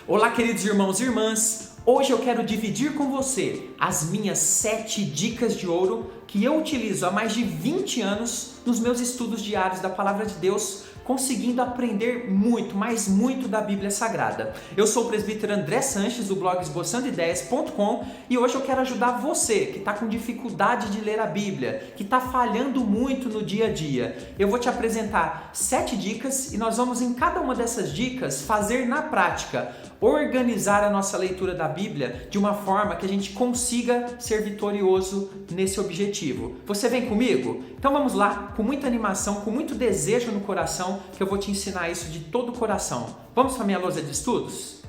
Olá, queridos irmãos e irmãs! Hoje eu quero dividir com você as minhas 7 dicas de ouro que eu utilizo há mais de 20 anos nos meus estudos diários da Palavra de Deus, conseguindo aprender muito, mas muito da Bíblia Sagrada. Eu sou o presbítero André Sanches, do blog esboçandoideias.com, e hoje eu quero ajudar você que está com dificuldade de ler a Bíblia, que está falhando muito no dia a dia. Eu vou te apresentar 7 dicas e nós vamos em cada uma dessas dicas fazer na prática, organizar a nossa leitura da Bíblia de uma forma que a gente consiga ser vitorioso nesse objetivo. Você vem comigo? Então vamos lá, com muita animação, com muito desejo no coração, que eu vou te ensinar isso de todo o coração. Vamos para a minha lousa de estudos?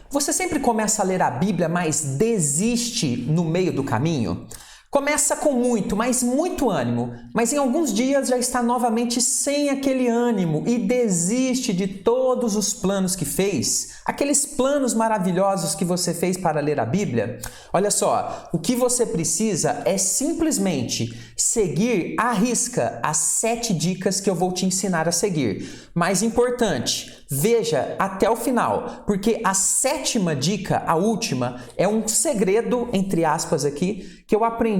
Você sempre começa a ler a Bíblia, mas desiste no meio do caminho? Começa com muito, mas muito ânimo, mas em alguns dias já está novamente sem aquele ânimo e desiste de todos os planos que fez, aqueles planos maravilhosos que você fez para ler a Bíblia. Olha só, o que você precisa é simplesmente seguir à risca as 7 dicas que eu vou te ensinar a seguir. Mais importante, veja até o final, porque a 7ª dica, a última, é um segredo, entre aspas aqui, que eu aprendi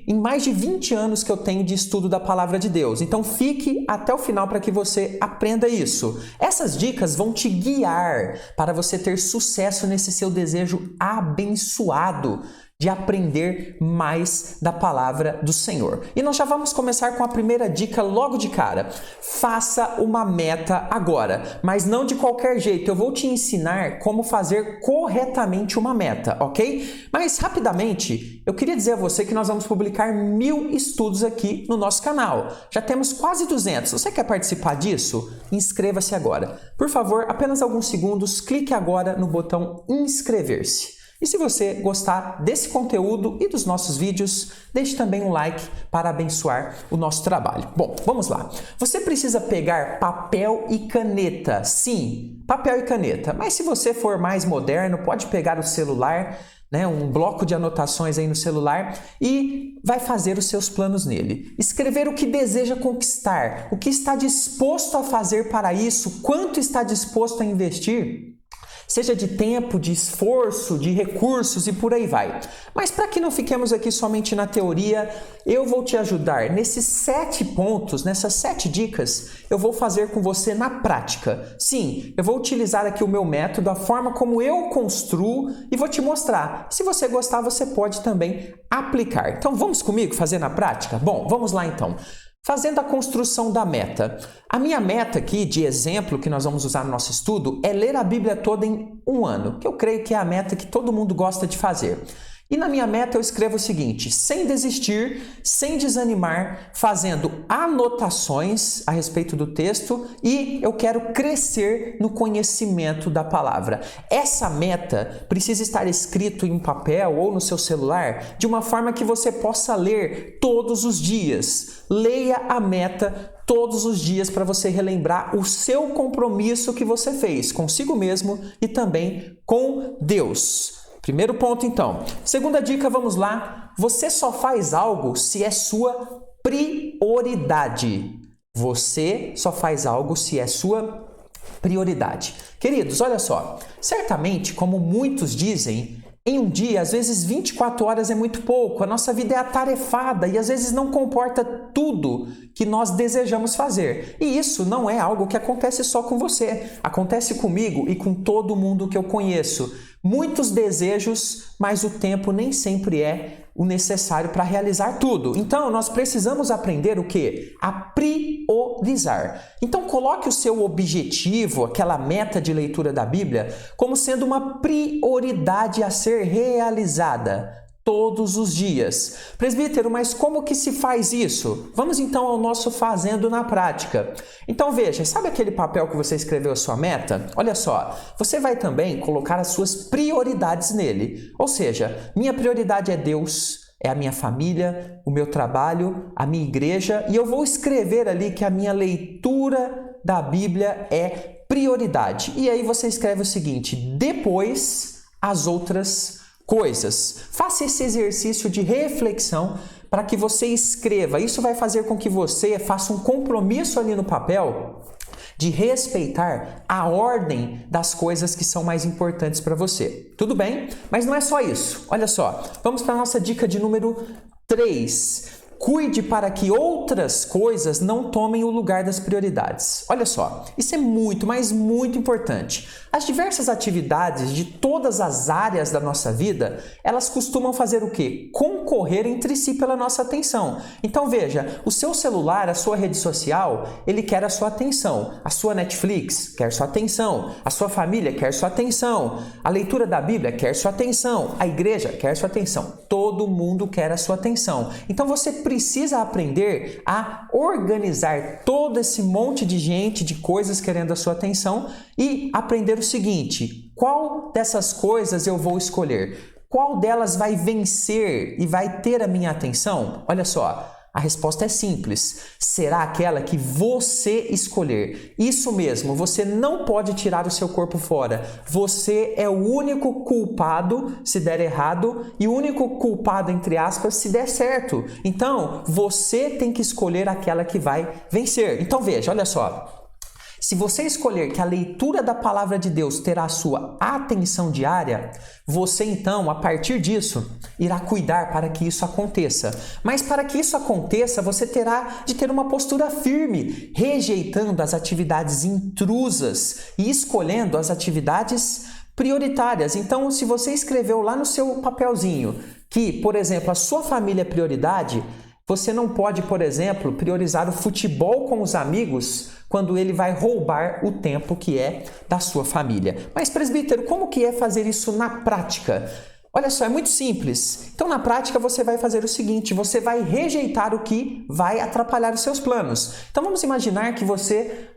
em mais de 20 anos que eu tenho de estudo da Palavra de Deus. Então fique até o final para que você aprenda isso. Essas dicas vão te guiar para você ter sucesso nesse seu desejo abençoado de aprender mais da palavra do Senhor. E nós já vamos começar com a primeira dica logo de cara. Faça uma meta agora, mas não de qualquer jeito. Eu vou te ensinar como fazer corretamente uma meta, ok? Mas rapidamente, eu queria dizer a você que nós vamos publicar 1000 estudos aqui no nosso canal. Já temos quase 200. Você quer participar disso? Inscreva-se agora. Por favor, apenas alguns segundos, clique agora no botão inscrever-se. E se você gostar desse conteúdo e dos nossos vídeos, deixe também um like para abençoar o nosso trabalho. Bom, vamos lá. Você precisa pegar papel e caneta. Sim, papel e caneta. Mas se você for mais moderno, pode pegar o celular, um bloco de anotações aí no celular e vai fazer os seus planos nele. Escrever o que deseja conquistar, o que está disposto a fazer para isso, quanto está disposto a investir, seja de tempo, de esforço, de recursos e por aí vai. Mas para que não fiquemos aqui somente na teoria, eu vou te ajudar nesses 7 pontos, nessas 7 dicas, eu vou fazer com você na prática. Sim, eu vou utilizar aqui o meu método, a forma como eu construo e vou te mostrar. Se você gostar, você pode também aplicar. Então vamos comigo fazer na prática? Bom, vamos lá então. Fazendo a construção da meta. A minha meta aqui, de exemplo, que nós vamos usar no nosso estudo, é ler a Bíblia toda em um ano, que eu creio que é a meta que todo mundo gosta de fazer. E na minha meta eu escrevo o seguinte: sem desistir, sem desanimar, fazendo anotações a respeito do texto e eu quero crescer no conhecimento da palavra. Essa meta precisa estar escrito em papel ou no seu celular de uma forma que você possa ler todos os dias. Leia a meta todos os dias para você relembrar o seu compromisso que você fez consigo mesmo e também com Deus. Primeiro ponto, então. Segunda dica, vamos lá. Você só faz algo se é sua prioridade. Você só faz algo se é sua prioridade. Queridos, olha só. Certamente, como muitos dizem, em um dia, às vezes 24 horas é muito pouco. A nossa vida é atarefada e às vezes não comporta tudo que nós desejamos fazer. E isso não é algo que acontece só com você. Acontece comigo e com todo mundo que eu conheço. Muitos desejos, mas o tempo nem sempre é o necessário para realizar tudo. Então, nós precisamos aprender o quê? A priorizar. Então, coloque o seu objetivo, aquela meta de leitura da Bíblia, como sendo uma prioridade a ser realizada todos os dias. Presbítero, mas como que se faz isso? Vamos então ao nosso fazendo na prática. Então veja, sabe aquele papel que você escreveu a sua meta? Olha só, você vai também colocar as suas prioridades nele. Ou seja, minha prioridade é Deus, é a minha família, o meu trabalho, a minha igreja, e eu vou escrever ali que a minha leitura da Bíblia é prioridade. E aí você escreve o seguinte: depois as outras coisas. Faça esse exercício de reflexão para que você escreva. Isso vai fazer com que você faça um compromisso ali no papel de respeitar a ordem das coisas que são mais importantes para você. Tudo bem? Mas não é só isso. Olha só, vamos para a nossa dica de número 3. Cuide para que outras coisas não tomem o lugar das prioridades. Olha só, isso é muito, mas muito importante. As diversas atividades de todas as áreas da nossa vida, elas costumam fazer o quê? Concorrer entre si pela nossa atenção. Então veja, o seu celular, a sua rede social, ele quer a sua atenção. A sua Netflix quer sua atenção. A sua família quer sua atenção. A leitura da Bíblia quer sua atenção. A igreja quer sua atenção. Todo mundo quer a sua atenção. Então você precisa aprender a organizar todo esse monte de gente, de coisas querendo a sua atenção e aprender o seguinte: qual dessas coisas eu vou escolher? Qual delas vai vencer e vai ter a minha atenção? Olha só, a resposta é simples. Será aquela que você escolher. Isso mesmo, você não pode tirar o seu corpo fora. Você é o único culpado se der errado e o único culpado, entre aspas, se der certo. Então, você tem que escolher aquela que vai vencer. Então veja, olha só. Se você escolher que a leitura da palavra de Deus terá a sua atenção diária, você então, a partir disso, irá cuidar para que isso aconteça. Mas para que isso aconteça, você terá de ter uma postura firme, rejeitando as atividades intrusas e escolhendo as atividades prioritárias. Então, se você escreveu lá no seu papelzinho que, por exemplo, a sua família é prioridade, você não pode, por exemplo, priorizar o futebol com os amigos quando ele vai roubar o tempo que é da sua família. Mas, presbítero, como que é fazer isso na prática? Olha só, é muito simples. Então, na prática, você vai fazer o seguinte: você vai rejeitar o que vai atrapalhar os seus planos. Então, vamos imaginar que você,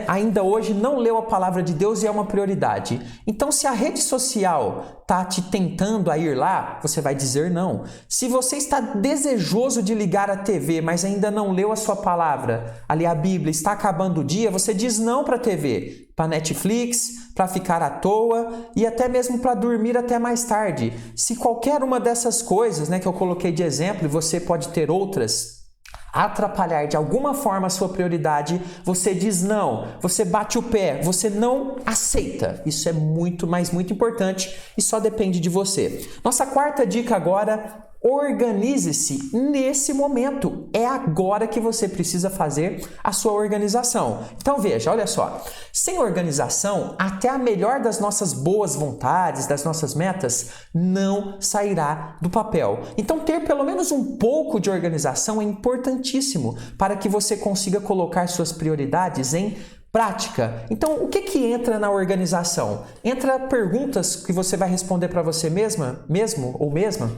ainda hoje não leu a palavra de Deus e é uma prioridade. Então, se a rede social está te tentando a ir lá, você vai dizer não. Se você está desejoso de ligar a TV, mas ainda não leu a sua palavra, ali a Bíblia, está acabando o dia, você diz não para a TV, para Netflix, para ficar à toa e até mesmo para dormir até mais tarde. Se qualquer uma dessas coisas, que eu coloquei de exemplo, e você pode ter outras, atrapalhar de alguma forma a sua prioridade, você diz não, você bate o pé, você não aceita. Isso é muito, mas muito importante e só depende de você. Nossa quarta dica agora: organize-se nesse momento. É agora que você precisa fazer a sua organização. Então veja, olha só. Sem organização, até a melhor das nossas boas vontades, das nossas metas, não sairá do papel. Então ter pelo menos um pouco de organização é importantíssimo para que você consiga colocar suas prioridades em prática. Então, o que entra na organização? Entra perguntas que você vai responder para você mesmo ou mesma,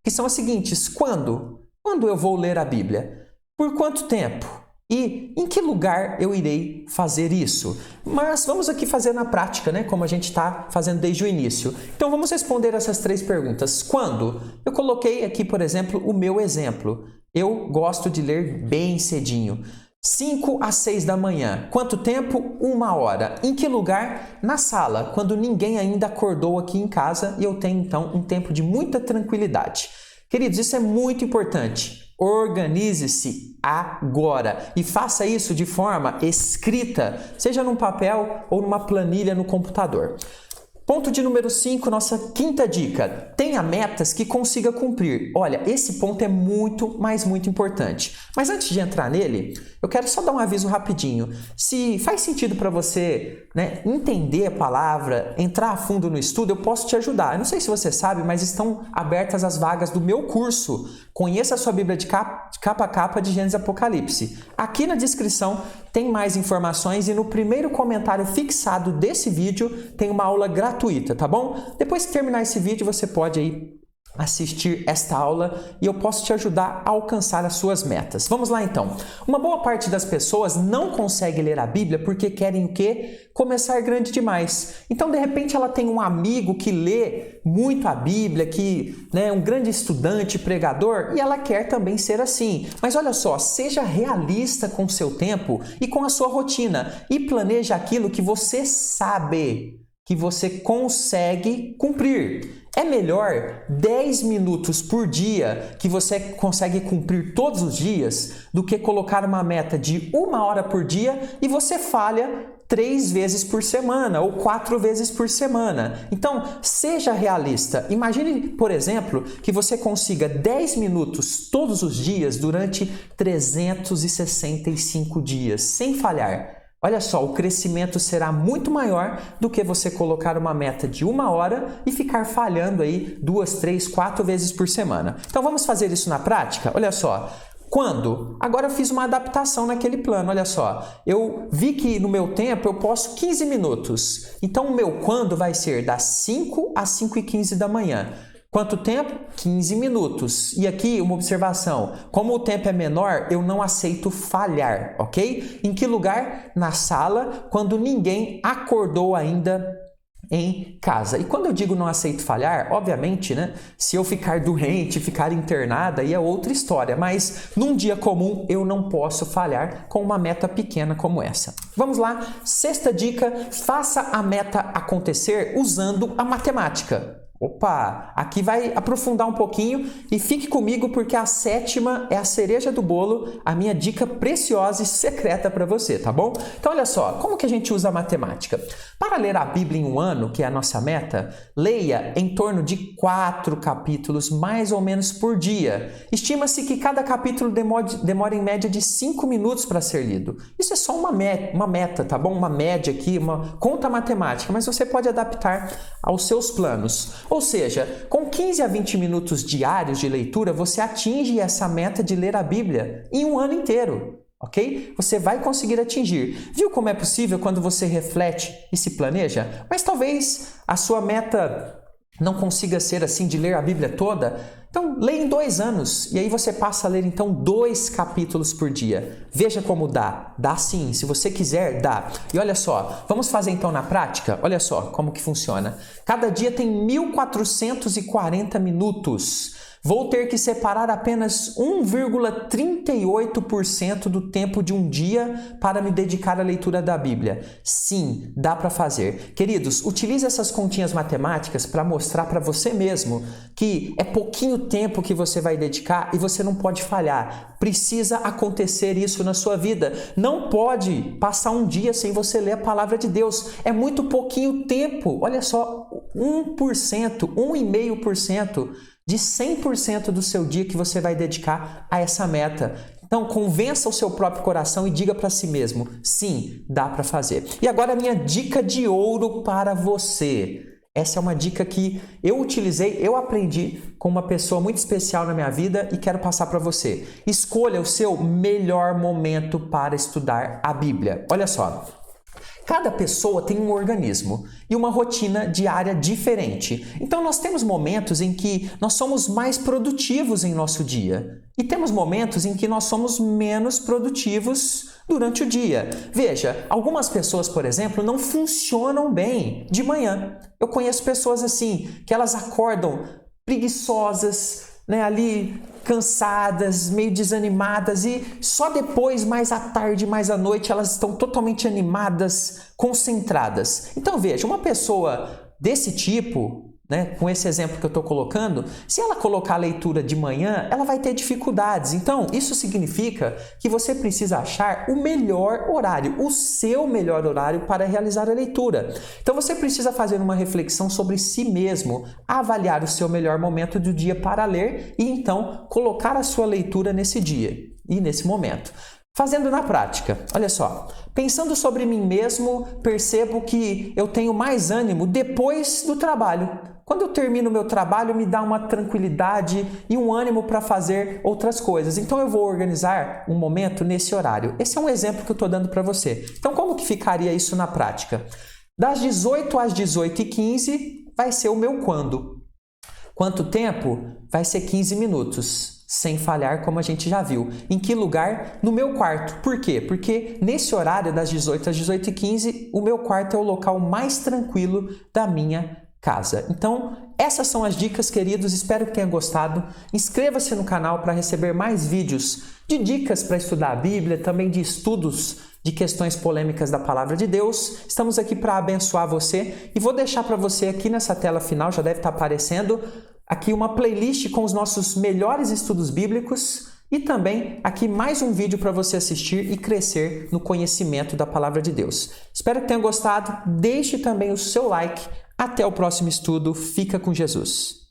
que são as seguintes: quando? Quando eu vou ler a Bíblia? Por quanto tempo? E em que lugar eu irei fazer isso? Mas vamos aqui fazer na prática, como a gente está fazendo desde o início. Então vamos responder essas 3 perguntas. Quando? Eu coloquei aqui, por exemplo, o meu exemplo. Eu gosto de ler bem cedinho. 5 às 6 da manhã. Quanto tempo? 1 hora. Em que lugar? Na sala, quando ninguém ainda acordou aqui em casa e eu tenho então um tempo de muita tranquilidade. Queridos, isso é muito importante. Organize-se agora e faça isso de forma escrita, seja num papel ou numa planilha no computador. Ponto de número 5, nossa quinta dica: tenha metas que consiga cumprir. Olha, esse ponto é muito, mas muito importante. Mas antes de entrar nele, eu quero só dar um aviso rapidinho. Se faz sentido para você, entender a palavra, entrar a fundo no estudo, eu posso te ajudar. Eu não sei se você sabe, mas estão abertas as vagas do meu curso. Conheça a sua Bíblia de capa a capa de Gênesis e Apocalipse. Aqui na descrição tem mais informações e no primeiro comentário fixado desse vídeo tem uma aula gratuita, tá bom? Depois que terminar esse vídeo, você pode aí assistir esta aula e eu posso te ajudar a alcançar as suas metas. Vamos lá então. Uma boa parte das pessoas não consegue ler a Bíblia porque querem o quê? Começar grande demais. Então, de repente, ela tem um amigo que lê muito a Bíblia, que é um grande estudante, pregador, e ela quer também ser assim. Mas olha só, seja realista com o seu tempo e com a sua rotina e planeje aquilo que você sabe que você consegue cumprir. É melhor 10 minutos por dia que você consegue cumprir todos os dias do que colocar uma meta de 1 hora por dia e você falha 3 vezes por semana ou 4 vezes por semana. Então, seja realista. Imagine, por exemplo, que você consiga 10 minutos todos os dias durante 365 dias, sem falhar. Olha só, o crescimento será muito maior do que você colocar uma meta de 1 hora e ficar falhando aí 2, 3, 4 vezes por semana. Então vamos fazer isso na prática? Olha só. Quando? Agora eu fiz uma adaptação naquele plano, olha só. Eu vi que no meu tempo eu posso 15 minutos. Então o meu quando vai ser das 5 às 5h15 da manhã. Quanto tempo? 15 minutos. E aqui uma observação. Como o tempo é menor, eu não aceito falhar, ok? Em que lugar? Na sala, quando ninguém acordou ainda em casa. E quando eu digo não aceito falhar, obviamente, né? Se eu ficar doente, ficar internada, aí é outra história. Mas num dia comum eu não posso falhar com uma meta pequena como essa. Vamos lá, 6ª dica, faça a meta acontecer usando a matemática. Opa, aqui vai aprofundar um pouquinho e fique comigo porque a 7ª é a cereja do bolo, a minha dica preciosa e secreta para você, tá bom? Então olha só, como que a gente usa a matemática? Para ler a Bíblia em um ano, que é a nossa meta, leia em torno de 4 capítulos mais ou menos por dia. Estima-se que cada capítulo demora em média de 5 minutos para ser lido. Isso é só uma meta, tá bom? Uma média aqui, uma conta matemática, mas você pode adaptar aos seus planos. Ou seja, com 15 a 20 minutos diários de leitura, você atinge essa meta de ler a Bíblia em um ano inteiro, ok? Você vai conseguir atingir. Viu como é possível quando você reflete e se planeja? Mas talvez a sua meta não consiga ser assim de ler a Bíblia toda. Então, leia em 2 anos e aí você passa a ler então 2 capítulos por dia. Veja como dá. Dá sim, se você quiser, dá. E olha só, vamos fazer então na prática? Olha só como que funciona. Cada dia tem 1440 minutos. Vou ter que separar apenas 1,38% do tempo de um dia para me dedicar à leitura da Bíblia. Sim, dá para fazer. Queridos, utilize essas continhas matemáticas para mostrar para você mesmo que é pouquinho tempo que você vai dedicar e você não pode falhar. Precisa acontecer isso na sua vida. Não pode passar um dia sem você ler a palavra de Deus. É muito pouquinho tempo. Olha só, 1%, 1,5% de 100% do seu dia que você vai dedicar a essa meta. Então, convença o seu próprio coração e diga para si mesmo, sim, dá para fazer. E agora a minha dica de ouro para você. Essa é uma dica que eu utilizei, eu aprendi com uma pessoa muito especial na minha vida e quero passar para você. Escolha o seu melhor momento para estudar a Bíblia. Olha só. Cada pessoa tem um organismo e uma rotina diária diferente. Então nós temos momentos em que nós somos mais produtivos em nosso dia e temos momentos em que nós somos menos produtivos durante o dia. Veja, algumas pessoas, por exemplo, não funcionam bem de manhã. Eu conheço pessoas assim, que elas acordam preguiçosas, ali cansadas, meio desanimadas e só depois, mais à tarde, mais à noite, elas estão totalmente animadas, concentradas. Então veja, uma pessoa desse tipo, com esse exemplo que eu estou colocando, se ela colocar a leitura de manhã, ela vai ter dificuldades. Então, isso significa que você precisa achar o melhor horário, o seu melhor horário para realizar a leitura. Então, você precisa fazer uma reflexão sobre si mesmo, avaliar o seu melhor momento do dia para ler e, então, colocar a sua leitura nesse dia e nesse momento. Fazendo na prática, olha só, pensando sobre mim mesmo, percebo que eu tenho mais ânimo depois do trabalho. Quando eu termino o meu trabalho, me dá uma tranquilidade e um ânimo para fazer outras coisas. Então eu vou organizar um momento nesse horário. Esse é um exemplo que eu estou dando para você. Então como que ficaria isso na prática? Das 18 às 18h15 vai ser o meu quando. Quanto tempo? Vai ser 15 minutos. Sem falhar, como a gente já viu. Em que lugar? No meu quarto. Por quê? Porque nesse horário, das 18 às 18h15, o meu quarto é o local mais tranquilo da minha casa. Então, essas são as dicas, queridos. Espero que tenha gostado. Inscreva-se no canal para receber mais vídeos de dicas para estudar a Bíblia, também de estudos de questões polêmicas da Palavra de Deus. Estamos aqui para abençoar você e vou deixar para você aqui nessa tela final, já deve estar aparecendo, aqui uma playlist com os nossos melhores estudos bíblicos e também aqui mais um vídeo para você assistir e crescer no conhecimento da Palavra de Deus. Espero que tenha gostado, deixe também o seu like. Até o próximo estudo, fica com Jesus.